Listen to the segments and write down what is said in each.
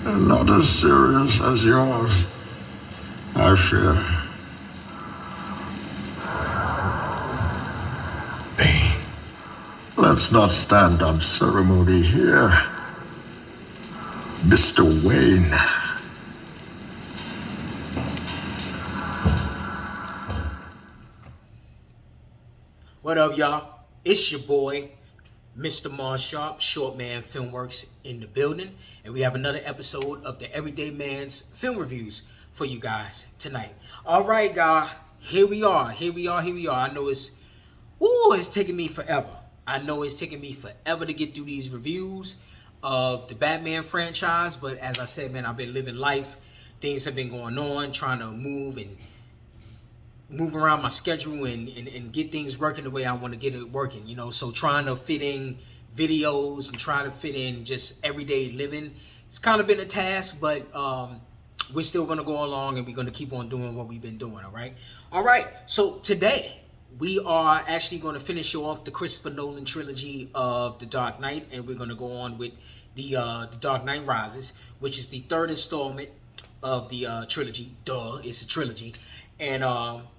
and not as serious as yours, I fear. Bane. Let's not stand on ceremony here, Mr. Wayne. What up, y'all? It's your boy, Mr. Mars Sharp, Short Man Filmworks in the building, and we have another episode of the Everyday Man's Film Reviews for you guys tonight. All right, guys, here we are. I know it's taking me forever. To get through these reviews of the Batman franchise, but as I said, man, I've been living life. Things have been going on, trying to move around my schedule and get things working the way I want to get it working, so trying to fit in videos and trying to fit in just everyday living, it's kind of been a task, but we're still going to go along and we're going to keep on doing what we've been doing. All right, so today we are actually going to finish off the Christopher Nolan trilogy of The Dark Knight, and we're going to go on with the Dark Knight Rises, which is the third installment of the trilogy. It's a trilogy. And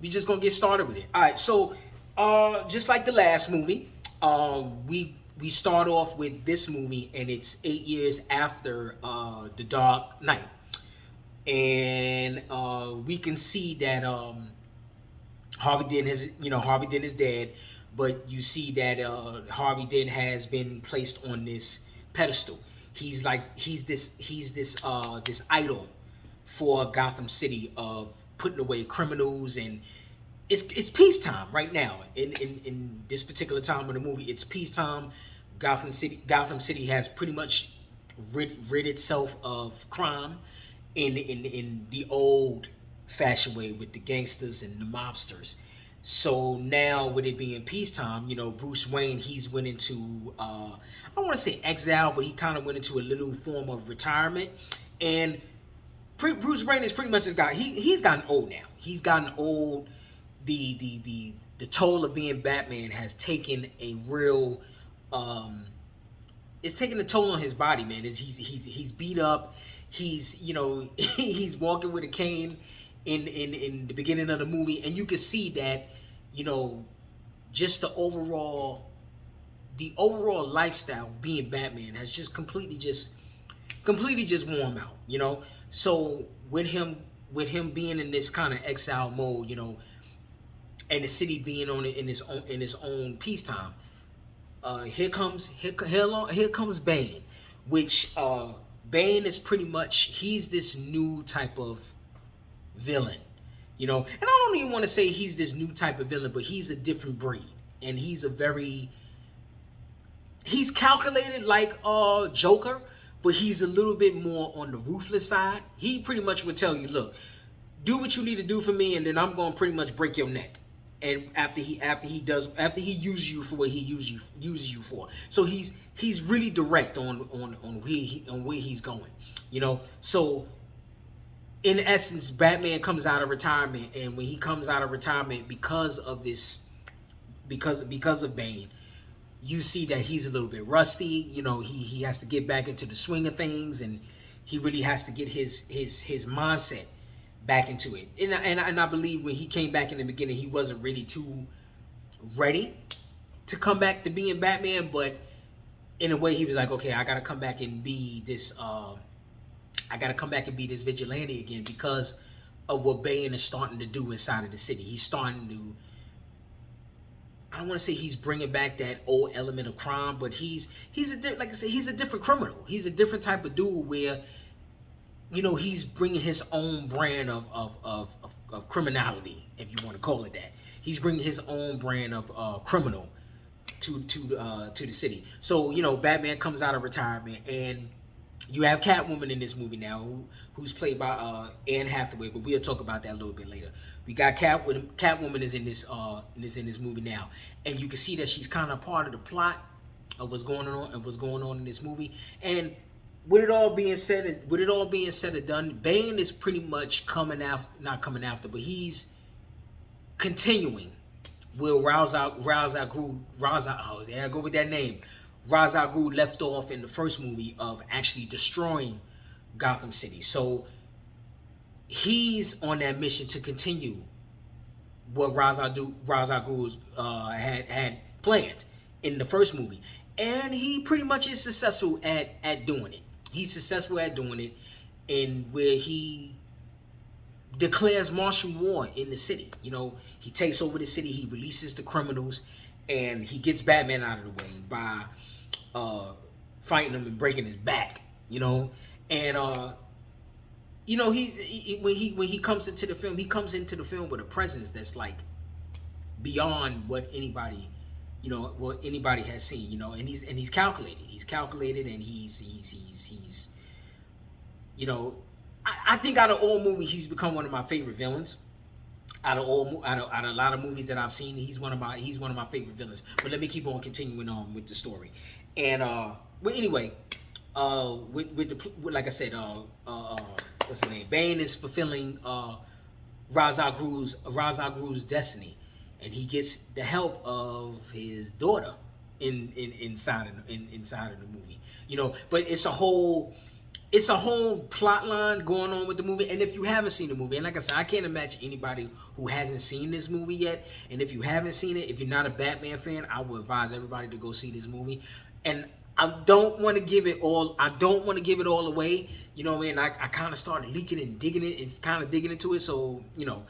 we're just gonna get started with it. All right, so just like the last movie, we start off with this movie, and it's 8 years after The Dark Knight, and we can see that Harvey Dent is dead, but you see that Harvey Dent has been placed on this pedestal. He's this idol for Gotham City of putting away criminals, and it's peacetime right now. In this particular time of the movie, it's peacetime. Gotham City has pretty much rid itself of crime in the old fashioned way with the gangsters and the mobsters. So now with it being peacetime, Bruce Wayne, he's went into I don't want to say exile, but he kind of went into a little form of retirement. And Bruce Wayne is pretty much he's gotten old now. He's gotten old. The toll of being Batman has taken a real it's taking a toll on his body, man. He's beat up. He's he's walking with a cane in the beginning of the movie, and you can see that just the overall lifestyle of being Batman has just completely worn out, So with him being in this kind of exile mode, and the city being in its own peacetime, here comes Bane, which Bane is pretty much, he's this new type of villain, and I don't even want to say he's this new type of villain, but he's a different breed, and he's calculated like Joker, but he's a little bit more on the ruthless side. He pretty much would tell you, look, do what you need to do for me, and then I'm going to pretty much break your neck. And after he uses you for what he uses you for. So he's really direct on where he's going. So in essence, Batman comes out of retirement, and when he comes out of retirement because of Bane, you see that he's a little bit rusty. He has to get back into the swing of things, and he really has to get his mindset back into it. And I believe when he came back in the beginning, he wasn't really too ready to come back to being Batman, but in a way he was like, okay, I gotta come back and be this vigilante again, because of what Bane is starting to do inside of the city. He's starting to, I don't want to say he's bringing back that old element of crime, but he's a different criminal. He's a different type of dude where, he's bringing his own brand of criminality, if you want to call it that. He's bringing his own brand of criminal to the city. So Batman comes out of retirement, and you have Catwoman in this movie now, who's played by Anne Hathaway, but we'll talk about that a little bit later. We got Catwoman is in this movie now, and you can see that she's kind of part of the plot of what's going on in this movie. And with it all being said and done, Bane is pretty much not coming after, but he's continuing where Ra's al Ghul left off in the first movie, of actually destroying Gotham City. So he's on that mission to continue what Ra's al Ghul had planned in the first movie, and he pretty much is successful at doing it. He's successful at doing it, in where he declares martial law in the city. You know, he takes over the city, he releases the criminals, and he gets Batman out of the way by fighting him and breaking his back. You know, and you know, when he comes into the film, he comes into the film with a presence that's like beyond what anybody, you know, what anybody has seen. You know, and he's calculated. He's calculated, and he's you know, I think out of all movies, he's become one of my favorite villains. Out of a lot of movies that I've seen, he's one of my favorite villains. But let me keep on continuing on with the story. And well, anyway, like I said, what's his name? Bane is fulfilling Ra's al Ghul's destiny, and he gets the help of his daughter inside of the movie. You know, but it's a whole plot line going on with the movie. And if you haven't seen the movie, and like I said, I can't imagine anybody who hasn't seen this movie yet. And if you haven't seen it, if you're not a Batman fan, I would advise everybody to go see this movie. And I don't want to give it all away. You know what I mean? I kind of started leaking and digging into it. So, you know,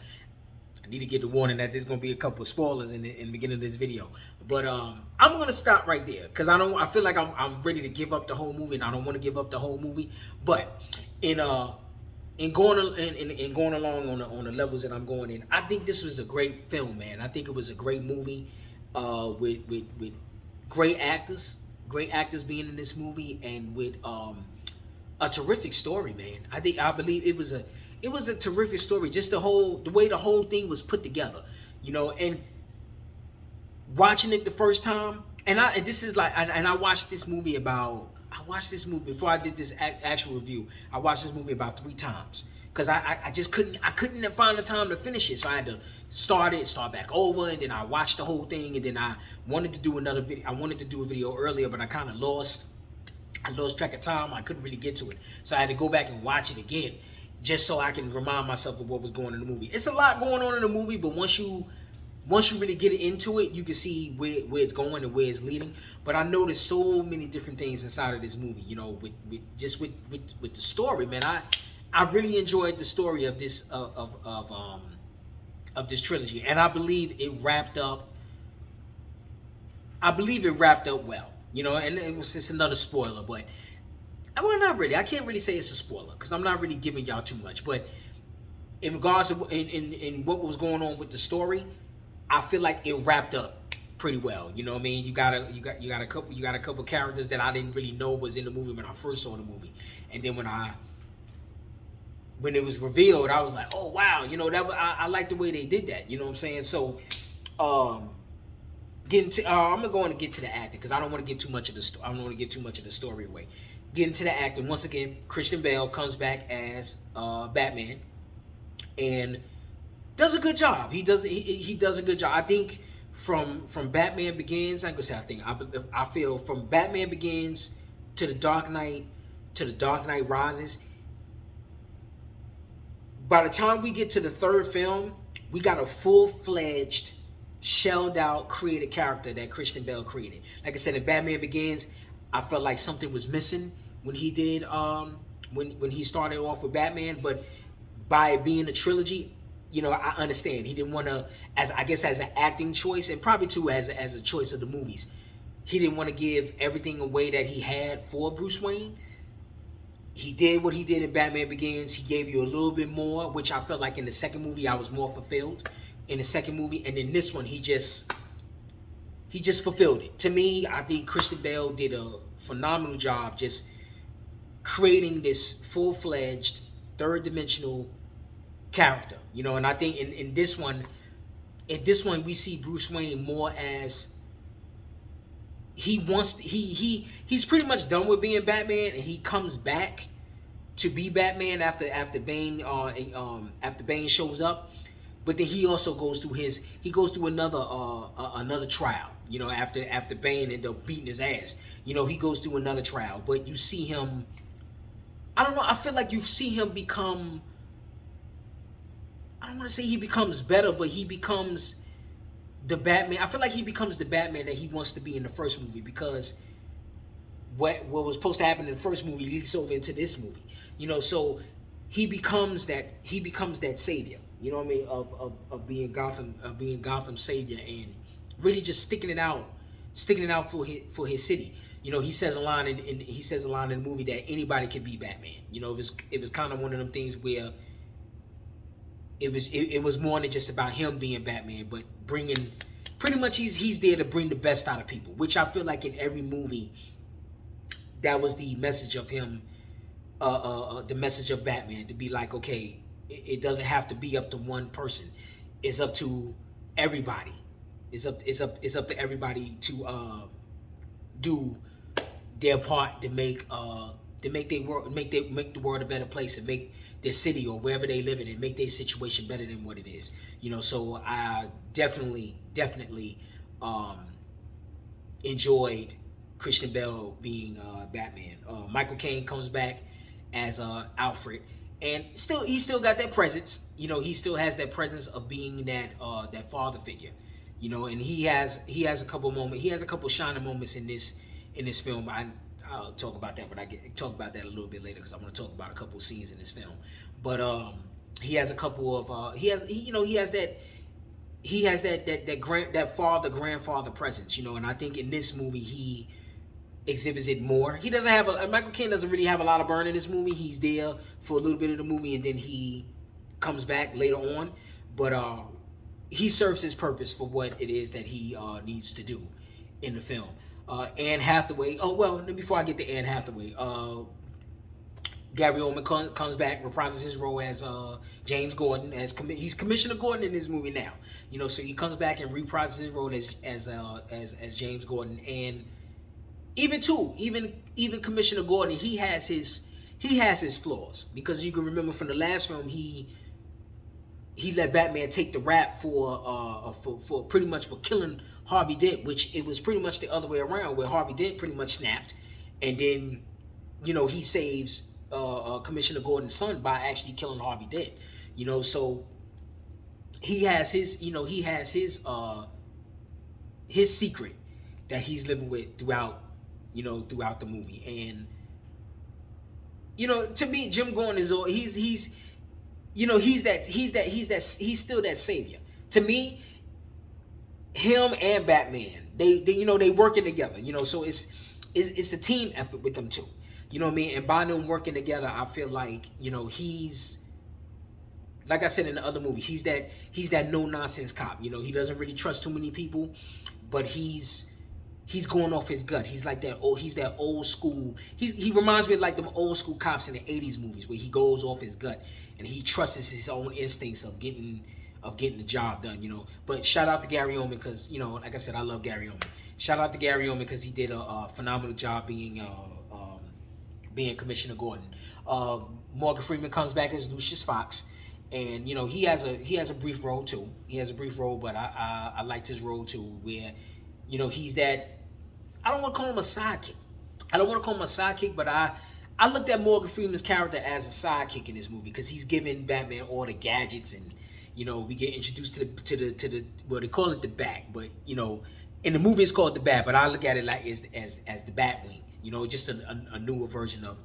I need to get the warning that there's going to be a couple of spoilers in the beginning of this video. But I'm going to stop right there, because I feel like I'm ready to give up the whole movie, and I don't want to give up the whole movie. But in going along on the levels that I'm going in, I think this was a great film, man. I think it was a great movie with great actors being in this movie, and with a terrific story, man. I believe it was a terrific story. Just the way the whole thing was put together, you know. And watching it the first time, and I watched this movie before I did this actual review. I watched this movie about 3 times, because I just couldn't find the time to finish it. So I had to start back over, and then I watched the whole thing, and then I wanted to do another video. I wanted to do a video earlier, but I kind of lost track of time. I couldn't really get to it, so I had to go back and watch it again, just so I can remind myself of what was going on in the movie. It's a lot going on in the movie, but once you really get into it, you can see where it's going and where it's leading. But I noticed so many different things inside of this movie, you know, with the story, man. I really enjoyed the story of this of this trilogy, and I believe it wrapped up well, you know. And it was just another spoiler, but well, not really. I can't really say it's a spoiler, because I'm not really giving y'all too much. But in regards to in what was going on with the story, I feel like it wrapped up pretty well. You know what I mean? You got a couple characters that I didn't really know was in the movie when I first saw the movie, and then when it was revealed, I was like, oh wow, you know, I like the way they did that. You know what I'm saying? So, I'm going to get to the acting, because I don't want to give too much of the story away. Getting to the acting, once again, Christian Bale comes back as Batman, and does a good job. He does a good job. I think from Batman Begins, I ain't gonna say I feel from Batman Begins to the Dark Knight Rises. By the time we get to the third film, we got a full-fledged, shelled out, created character that Christian Bale created. Like I said, in Batman Begins, I felt like something was missing when he did when he started off with Batman. But by it being a trilogy, you know, I understand he didn't want to, as an acting choice, and probably too as a choice of the movies, he didn't want to give everything away that he had for Bruce Wayne. He did what he did in Batman Begins. He gave you a little bit more, which I felt like in the second movie I was more fulfilled in the second movie, and in this one he just fulfilled it. To me, I think Christian Bale did a phenomenal job just creating this full-fledged, third-dimensional character, you know. And I think in this one we see Bruce Wayne more as he's pretty much done with being Batman, and he comes back to be Batman after Bane shows up. But then he also goes through another trial, you know, after Bane ended up beating his ass. You know, he goes through another trial, but you see him I don't know. I feel like you see him become. I don't want to say he becomes better, but he becomes the Batman. I feel like he becomes the Batman that he wants to be in the first movie, because what was supposed to happen in the first movie leaks over into this movie. So he becomes that savior. You know what I mean? Of being Gotham's savior, and really just sticking it out for his city. He says a line in the movie that anybody can be Batman. It was kind of one of them things where it was more than just about him being Batman, but bringing, pretty much he's there to bring the best out of people, which I feel like in every movie that was the message of him, the message of Batman, to be like, okay, it doesn't have to be up to one person. It's up to everybody. It's up to everybody to do their part to make the world a better place, and make their city or wherever they live in, and make their situation better than what it is. So I definitely enjoyed Christian Bale being Batman. Michael Caine comes back as Alfred, and he still got that presence. He still has that presence of being that father figure. And he has a couple moments. He has a couple shining moments in this film. I'll talk about that, but talk about that a little bit later, because I want to talk about a couple scenes in this film. But he has a couple of he has that grandfather presence. And I think in this movie he exhibits it more. He doesn't have Michael Caine doesn't really have a lot of burn in this movie. He's there for a little bit of the movie, and then he comes back later on. But he serves his purpose for what it is that he needs to do in the film. Anne Hathaway. Oh, well, before I get to Anne Hathaway, Gary Oldman comes back, reprises his role as James Gordon. He's Commissioner Gordon in this movie now. So he comes back and reprises his role as James Gordon. And even Commissioner Gordon, he has his flaws, because you can remember from the last film he let Batman take the rap for pretty much for killing Harvey Dent, which it was pretty much the other way around, where Harvey Dent pretty much snapped, and then he saves Commissioner Gordon's son by actually killing Harvey Dent. So he has his his secret that he's living with throughout the movie. And to me, Jim Gordon is he's still that savior. To me, him and Batman, they working together. So it's a team effort with them two. You know what I mean? And by them working together, I feel like he's, like I said in the other movie, he's that no nonsense cop. He doesn't really trust too many people, but he's going off his gut. He's like that. Oh, he's that old school. He reminds me of like them old school cops in the '80s movies, where he goes off his gut and he trusts his own instincts of getting the job done. But shout out to Gary Oldman, because like I said, I love Gary Oldman. Shout out to Gary Oldman, because he did a phenomenal job being Commissioner Gordon. Morgan Freeman comes back as Lucius Fox, and he has a brief role too. He has a brief role, but I liked his role too, where he's that. I don't want to call him a sidekick. But I looked at Morgan Freeman's character as a sidekick in this movie, because he's giving Batman all the gadgets, and we get introduced to the well, they call it the Bat, but in the movie it's called the Bat, but I look at it like as the Batwing. Just a newer version of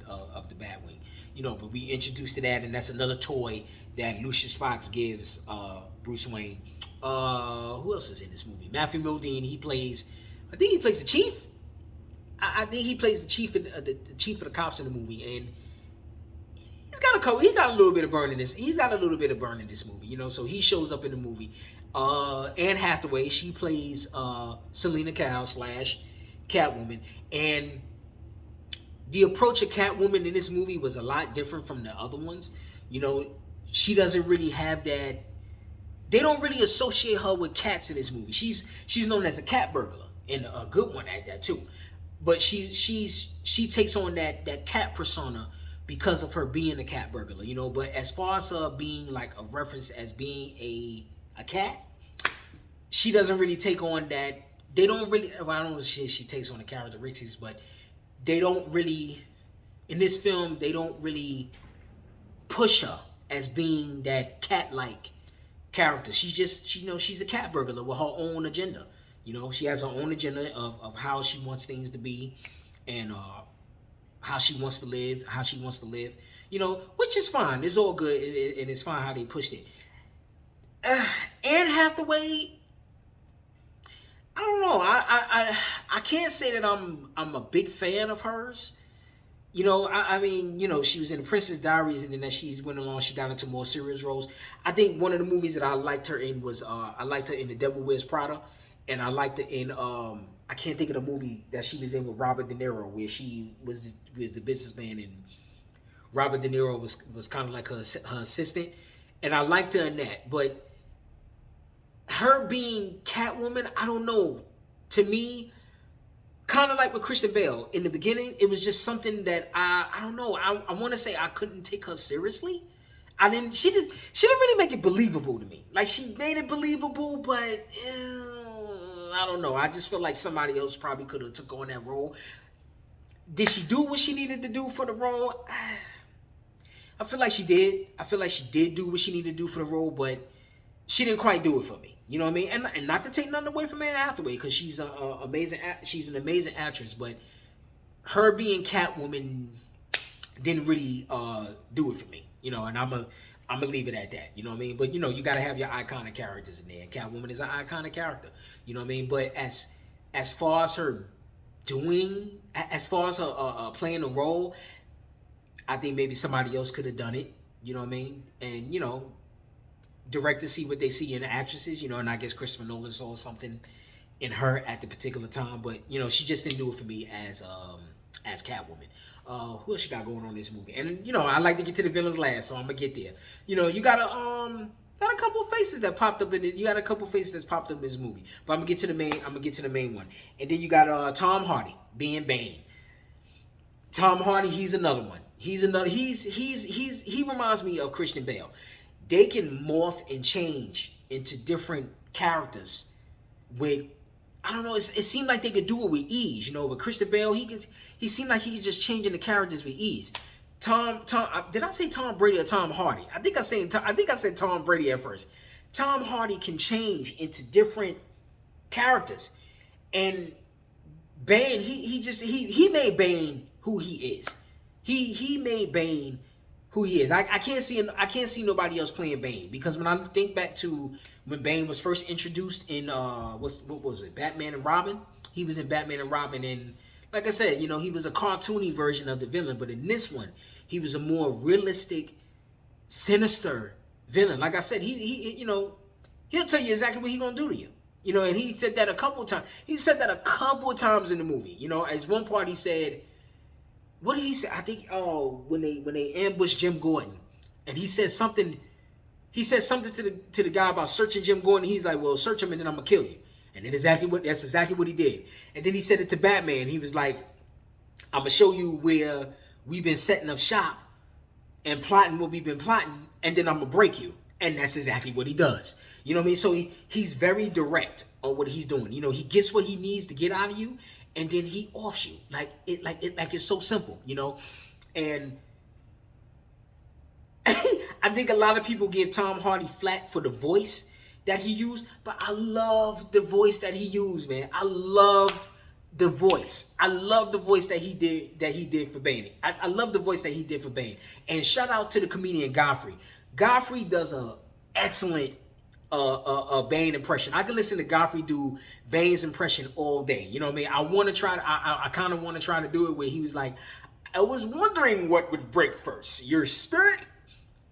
the Batwing. But we introduced to that, and that's another toy that Lucius Fox gives Bruce Wayne. Who else is in this movie? Matthew Modine. I think he plays the chief. I think he plays the chief of the cops in the movie, and he got a little bit of burn in this. He's got a little bit of burn in this movie, so he shows up in the movie. Anne Hathaway, she plays Selena Kyle / Catwoman, and the approach of Catwoman in this movie was a lot different from the other ones. She doesn't really have that. They don't really associate her with cats in this movie. She's known as a cat burglar, and a good one at that too. But she takes on that cat persona because of her being a cat burglar, But as far as her being like a reference as being a cat, she doesn't really take on that. They don't really. Well, I don't know if she takes on the characteristics, but they don't really in this film they don't really push her as being that cat-like character. She's a cat burglar with her own agenda. She has her own agenda of how she wants things to be, and how she wants to live, which is fine. It's all good, and it's fine how they pushed it. Anne Hathaway, I don't know. I can't say that I'm a big fan of hers. I mean, she was in The Princess Diaries, and then as she went along, she got into more serious roles. I think one of the movies that I liked her in was I liked her in The Devil Wears Prada, and I liked her in I can't think of the movie that she was in with Robert De Niro, where she was the businessman, and Robert De Niro was kind of like her assistant, and I liked her in that. But her being Catwoman, I don't know. To me, kind of like with Christian Bale in the beginning, it was just something that I don't know. I want to say I couldn't take her seriously. She didn't really make it believable to me. Like, she made it believable, but I don't know. I just feel like somebody else probably could have took on that role. Did she do what she needed to do for the role? I feel like she did. I feel like she did do what she needed to do for the role, but she didn't quite do it for me. You know what I mean? And not to take nothing away from Anne Hathaway, because she's an amazing actress, but her being Catwoman didn't really do it for me. And I'm gonna leave it at that. You know what I mean? But you gotta have your iconic characters in there. Catwoman is an iconic character. You know what I mean? But as far as her playing a role, I think maybe somebody else could have done it. You know what I mean? And directors see what they see in the actresses, and I guess Christopher Nolan saw something in her at the particular time, but she just didn't do it for me as Catwoman. Who else you got going on in this movie? And I like to get to the villains last, so I'm gonna get there. You got a couple of faces that popped up in it. You got a couple of faces that's popped up in this movie, but I'm gonna get to the main one. And then you got Tom Hardy being Bane. Tom Hardy, he's another one. He reminds me of Christian Bale. They can morph and change into different characters with, I don't know, it seemed like they could do it with ease. With Christian Bale, he seemed like he's just changing the characters with ease. Did I say Tom Brady or Tom Hardy? I think I said Tom Brady at first. Tom Hardy can change into different characters. And Bane, he made Bane who he is. He made Bane who he is. I can't see nobody else playing Bane, because when I think back to when Bane was first introduced in what was it, Batman and Robin? He was in Batman and Robin, and like I said, he was a cartoony version of the villain, but in this one, he was a more realistic, sinister villain. Like I said, he'll tell you exactly what he's gonna do to you. And he said that a couple times. He said that a couple times in the movie. As one part he said, what did he say? I think when they ambushed Jim Gordon, and he said something. He said something to the guy about searching Jim Gordon. He's like, "Well, search him, and then I'm gonna kill you." And then that's exactly what he did. And then he said it to Batman. He was like, "I'm gonna show you where we've been setting up shop and plotting what we've been plotting, and then I'm gonna break you." And that's exactly what he does. You know what I mean? So he's very direct on what he's doing. He gets what he needs to get out of you, and then he offs you. Like it's so simple, And I think a lot of people give Tom Hardy flack for the voice that he used, but I love the voice that he used, man. I loved the voice. I love the voice that he did for Bane. I love the voice that he did for Bane. And shout out to the comedian Godfrey. Godfrey does a excellent Bane impression. I can listen to Godfrey do Bane's impression all day. You know what I mean? I kind of want to try to do it where he was like, "I was wondering what would break first, your spirit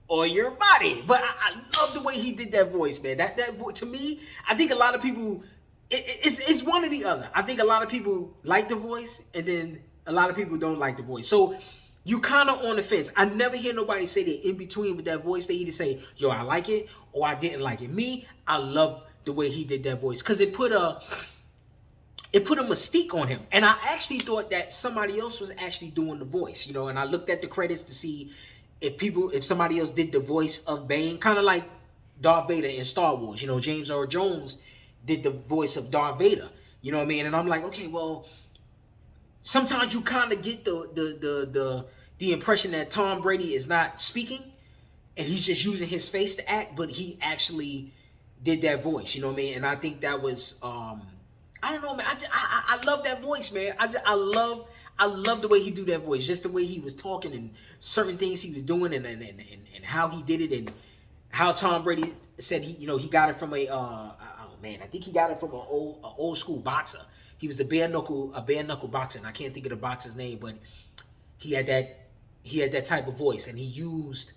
or your body." But I love the way he did that voice, man. That voice, to me, I think a lot of people, it's one or the other. I think a lot of people like the voice, and then a lot of people don't like the voice. So you kind of on the fence. I never hear nobody say they're in between with that voice. They either say, "Yo, I like it," or "I didn't like it." Me, I love the way he did that voice, because it put a mystique on him. And I actually thought that somebody else was actually doing the voice, and I looked at the credits to see if somebody else did the voice of Bane, kind of like Darth Vader in Star Wars. James Earl Jones did the voice of Darth Vader. You know what I mean? And I'm like, okay, well, sometimes you kind of get the the impression that Tom Brady is not speaking and he's just using his face to act, but he actually did that voice, you know what I mean? And I think that was, I don't know, man. I love that voice, man. I love the way he do that voice, just the way he was talking and certain things he was doing and how he did it and how Tom Brady said he got it from oh man, I think he got it from an old school boxer. He was a bare knuckle boxer, and I can't think of the boxer's name, but he had that type of voice, and he used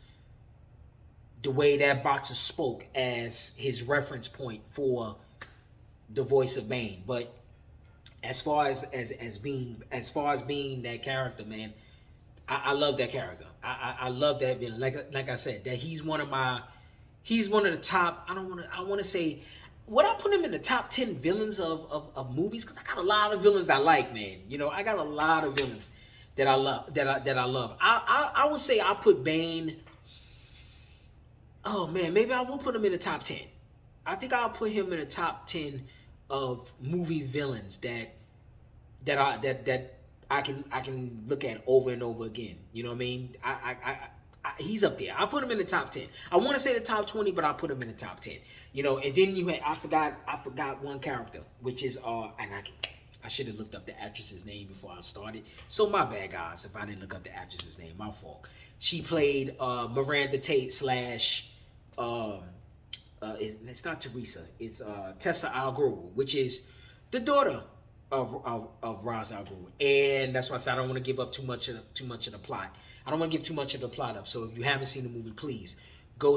the way that boxer spoke as his reference point for the voice of Bane. But as far as being that character, man, I love that character. I love that villain. Like I said, that he's one of the top. I want to say, would I put him in the top 10 villains of movies? Because I got a lot of villains I like, man. You know, I got a lot of villains that I love. That I love. I would say I put Bane. Oh man, maybe I will put him in the top 10. I think I'll put him in the top 10 of movie villains that I can look at over and over again. You know what I mean? He's up there. I put him in the top 10. I want to say the top 20, but I'll put him in the top 10. You know, and then I forgot one character, which is I should have looked up the actress's name before I started. So my bad, guys, if I didn't look up the actress's name, my fault. She played Miranda Tate slash it's not Teresa, it's Tessa Al Ghul, which is the daughter of Ra's al Ghul. And that's why I said I don't want to give up too much of the plot. I don't want to give too much of the plot up. So if you haven't seen the movie, please go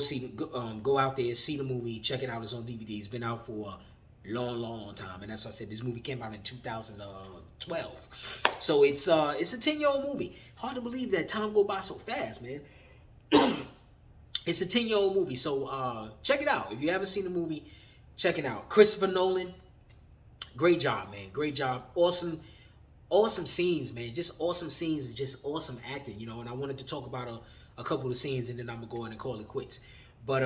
out there, see the movie, check it out. It's on DVD. It's been out for a long time. And that's why I said this movie came out in 2012. So it's a 10-year-old movie. Hard to believe that time go by so fast, man. It's a 10-year-old movie. So check it out. If you haven't seen the movie, check it out. Christopher Nolan, great job, man. Great job. Awesome scenes, man. Just awesome scenes and just awesome acting, you know. And I wanted to talk about a couple of scenes, and then I'm gonna go in and call it quits. But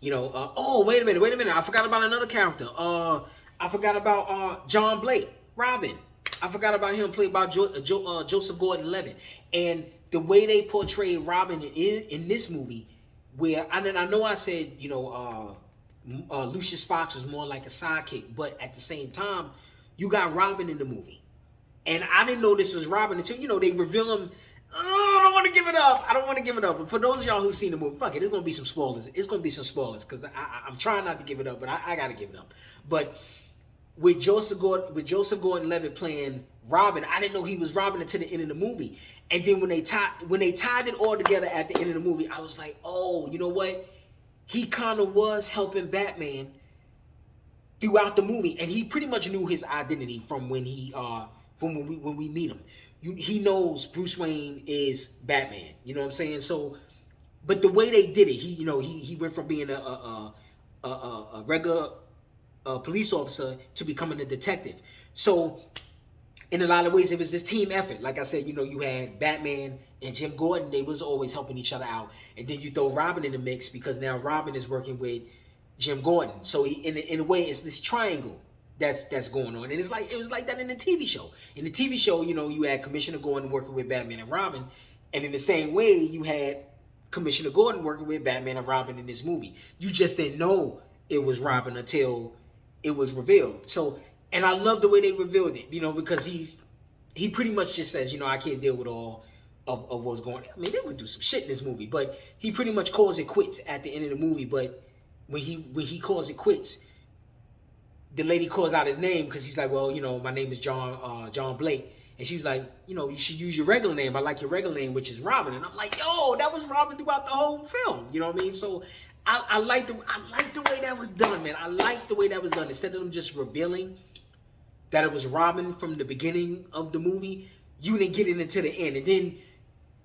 you know, oh wait a minute. I forgot about another character. I forgot about John Blake, Robin. I forgot about him, played by Joseph Gordon-Levitt. And the way they portrayed Robin in this movie, where I know I said, you know, Lucius Fox was more like a sidekick, but at the same time, you got Robin in the movie. And I didn't know this was Robin until, you know, they reveal him. Oh, I don't want to give it up. But for those of y'all who've seen the movie, fuck it, there's going to be some spoilers. Because I'm trying not to give it up, but I got to give it up. But with Joseph Gordon-Levitt playing Robin, I didn't know he was Robin until the end of the movie. And then when they tied it all together at the end of the movie, I was like, oh, you know what? He kind of was helping Batman throughout the movie, and he pretty much knew his identity from when we meet him. He knows Bruce Wayne is Batman. You know what I'm saying? So, but the way they did it, he went from being a regular police officer to becoming a detective. So, in a lot of ways, it was this team effort. Like I said, you know, you had Batman and Jim Gordon. They was always helping each other out, and then you throw Robin in the mix because now Robin is working with Jim Gordon. So in a way, it's this triangle that's going on, and it was like that in the TV show. In the TV show, you know, you had Commissioner Gordon working with Batman and Robin, and in the same way, you had Commissioner Gordon working with Batman and Robin in this movie. You just didn't know it was Robin until it was revealed. So, and I love the way they revealed it, you know, because he pretty much just says, you know, I can't deal with all of what's going on. I mean, they would do some shit in this movie, but he pretty much calls it quits at the end of the movie. But when he calls it quits, the lady calls out his name because he's like, well, you know, my name is John Blake. And she was like, you know, you should use your regular name. I like your regular name, which is Robin. And I'm like, yo, that was Robin throughout the whole film. You know what I mean? So I like the way that was done, man. I like the way that was done. Instead of them just revealing that it was Robin from the beginning of the movie, you didn't get it until the end. And then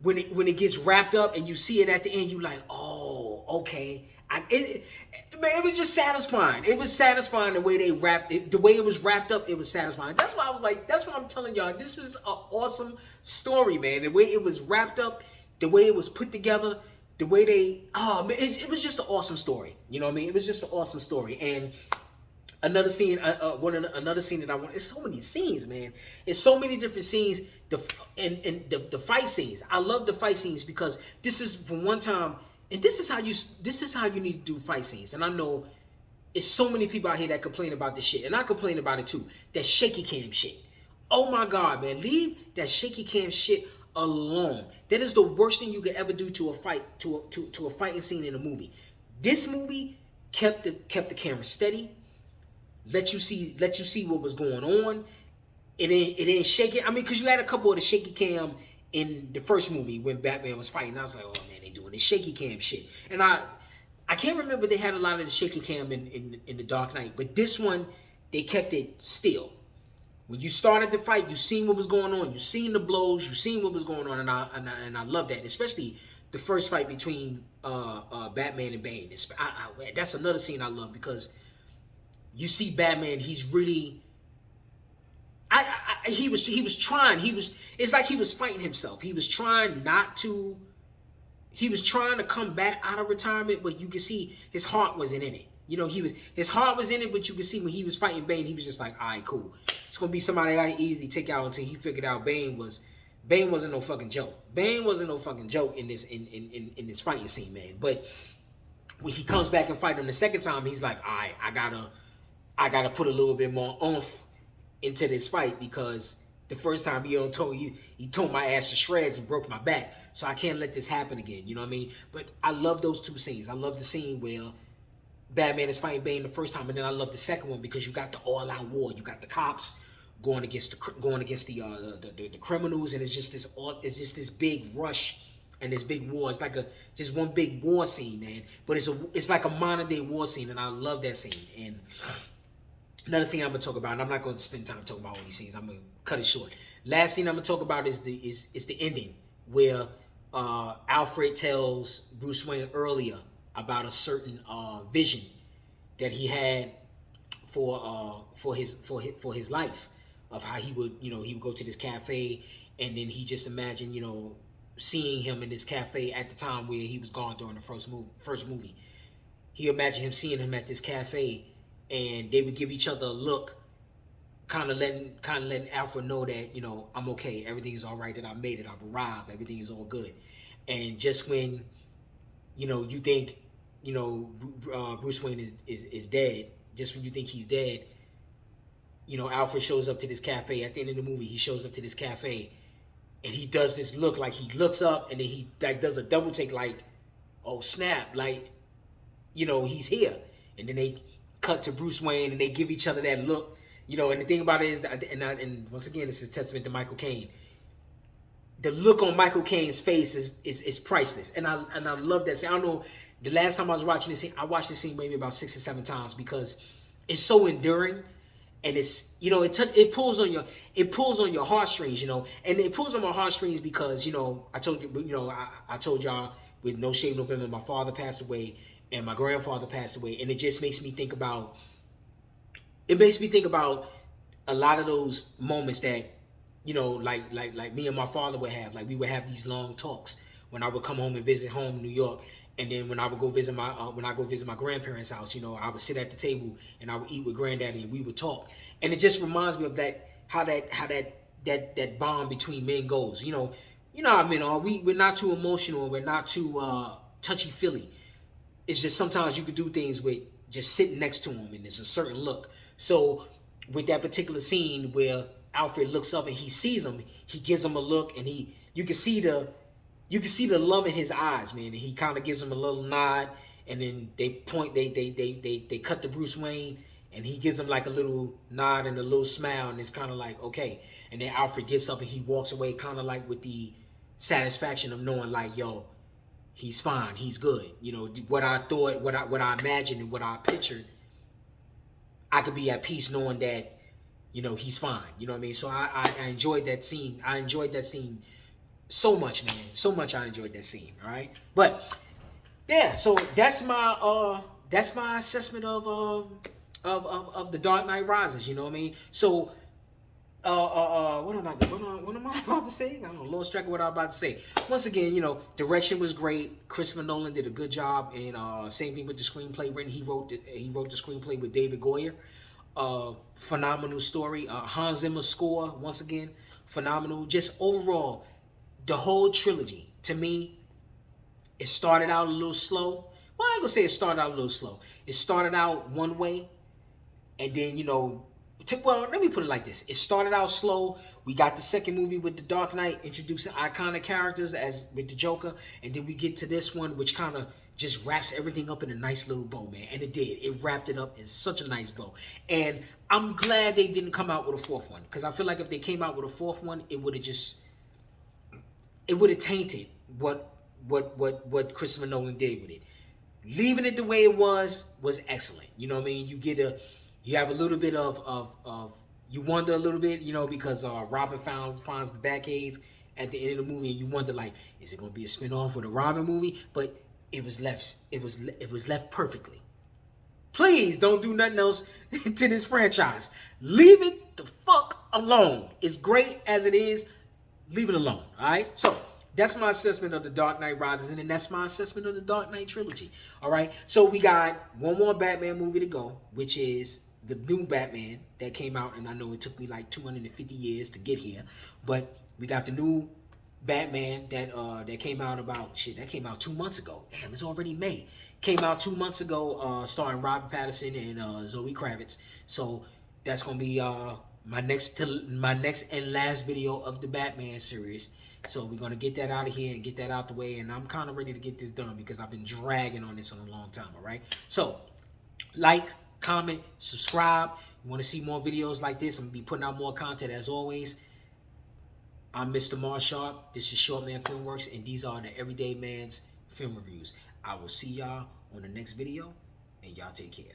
when it gets wrapped up and you see it at the end, you like, oh, okay. It was just satisfying. It was satisfying the way they wrapped it. The way it was wrapped up, it was satisfying. That's why I was like, that's what I'm telling y'all. This was an awesome story, man. The way it was wrapped up, the way it was put together, the way it was just an awesome story. You know what I mean? It was just an awesome story. And Another scene, another scene that I want. It's so many scenes, man. It's so many different scenes. The fight scenes. I love the fight scenes because this is from one time, and this is how you need to do fight scenes. And I know it's so many people out here that complain about this shit, and I complain about it too. That shaky cam shit. Oh my God, man, leave that shaky cam shit alone. That is the worst thing you could ever do to a fight, to a fighting scene in a movie. This movie kept the camera steady. Let you see what was going on. It didn't shake it. I mean, because you had a couple of the shaky cam in the first movie when Batman was fighting. I was like, oh man, they doing this shaky cam shit. And I can't remember they had a lot of the shaky cam in the Dark Knight, but this one they kept it still. When you started the fight, you seen what was going on. You seen the blows. You seen what was going on, and I love that, especially the first fight between Batman and Bane. That's another scene I love because you see Batman. He's really, he was trying. It's like he was fighting himself. He was trying not to. He was trying to come back out of retirement, but you can see his heart wasn't in it. You know, his heart was in it, but you can see when he was fighting Bane, he was just like, all right, cool. It's gonna be somebody I can easily take out until he figured out Bane wasn't no fucking joke. Bane wasn't no fucking joke in this fighting scene, man. But when he comes back and fight him the second time, he's like, all right, I gotta put a little bit more oomph into this fight because the first time he tore my ass to shreds and broke my back. So I can't let this happen again. You know what I mean? But I love those two scenes. I love the scene where Batman is fighting Bane the first time, and then I love the second one because you got the all-out war. You got the cops going against the criminals, and it's just this big rush and this big war. It's like just one big war scene, man. But it's like a modern day war scene, and I love that scene. And another scene I'm gonna talk about, and I'm not gonna spend time talking about all these scenes. I'm gonna cut it short. Last scene I'm gonna talk about is the ending where Alfred tells Bruce Wayne earlier about a certain vision that he had for his life, of how he would go to this cafe, and then he just imagined seeing him in this cafe at the time where he was gone during the first movie. He imagined him seeing him at this cafe, and they would give each other a look, kind of letting Alfred know that I'm okay, everything is all right, that I made it, I've arrived, everything is all good. And just when you think Bruce Wayne is dead, just when you think he's dead, Alfred shows up to this cafe at the end of the movie. He shows up to this cafe, and he does this look, like he looks up, and then he does a double take, like, oh snap, like he's here. And then they cut to Bruce Wayne, and they give each other that look. And the thing about it is, and once again, this is a testament to Michael Caine. The look on Michael Caine's face is priceless, and I love that scene. I don't know, the last time I was watching this scene, I watched this scene maybe about 6 or 7 times because it's so enduring, and it's it pulls on your heartstrings, and it pulls on my heartstrings because I told you, I told y'all with No Shave November, my father passed away and my grandfather passed away, and it just makes me think about. It makes me think about a lot of those moments that, like me and my father would have. Like, we would have these long talks when I would come home and visit home in New York. And then when I would go visit my grandparents' house, I would sit at the table and I would eat with granddaddy and we would talk. And it just reminds me of how that bond between men goes. How men are. We're not too emotional. We're not too touchy-feely. It's just sometimes you could do things with just sitting next to him and there's a certain look. So with that particular scene where Alfred looks up and he sees him, he gives him a look, and you can see the love in his eyes, man. And he kind of gives him a little nod, and then they cut to Bruce Wayne, and he gives him like a little nod and a little smile, and it's kind of like, okay. And then Alfred gets up and he walks away, kind of like with the satisfaction of knowing, like, yo, he's fine, he's good. What I thought, what I imagined, and what I pictured, I could be at peace knowing that, he's fine. You know what I mean? So I enjoyed that scene. I enjoyed that scene so much, man. So much I enjoyed that scene. All right. But yeah, so that's my assessment of The Dark Knight Rises. You know what I mean? So what am I about to say? I don't know, lost track of what I'm about to say. Once again, direction was great. Christopher Nolan did a good job, and same thing with the screenplay written. He wrote the screenplay with David Goyer. Phenomenal story. Hans Zimmer score, once again, phenomenal. Just overall, the whole trilogy, to me, it started out a little slow. Well, I ain't gonna say it started out a little slow. It started out one way, and then, you know, well, let me put it like this. It started out slow. We got the second movie with The Dark Knight, introducing iconic characters as with the Joker, and then we get to this one, which kind of just wraps everything up in a nice little bow, man. And it did. It wrapped it up in such a nice bow. And I'm glad they didn't come out with a fourth one, because I feel like if they came out with a fourth one, it would have tainted what Christopher Nolan did with it. Leaving it the way it was excellent. You know what I mean? You have a little bit of you wonder a little bit, you know, because Robin finds the Batcave at the end of the movie, and you wonder, like, is it gonna be a spinoff with a Robin movie? But it was left perfectly. Please don't do nothing else to this franchise. Leave it the fuck alone. It's great as it is. Leave it alone. All right. So that's my assessment of The Dark Knight Rises, and that's my assessment of the Dark Knight trilogy. All right. So we got one more Batman movie to go, which is the new Batman that came out, and I know it took me like 250 years to get here, but we got the new Batman that came out that came out 2 months ago. Damn, it's already May. Came out 2 months ago, starring Robert Pattinson and Zoe Kravitz. So that's gonna be my next and last video of the Batman series. So we're gonna get that out of here and get that out the way, and I'm kind of ready to get this done because I've been dragging on this for a long time. All right. So like, comment, subscribe. You want to see more videos like this? I'm gonna be putting out more content as always. I'm Mr. Marsharp. This is Shortman Filmworks, and these are the Everyday Man's Film Reviews. I will see y'all on the next video, and y'all take care.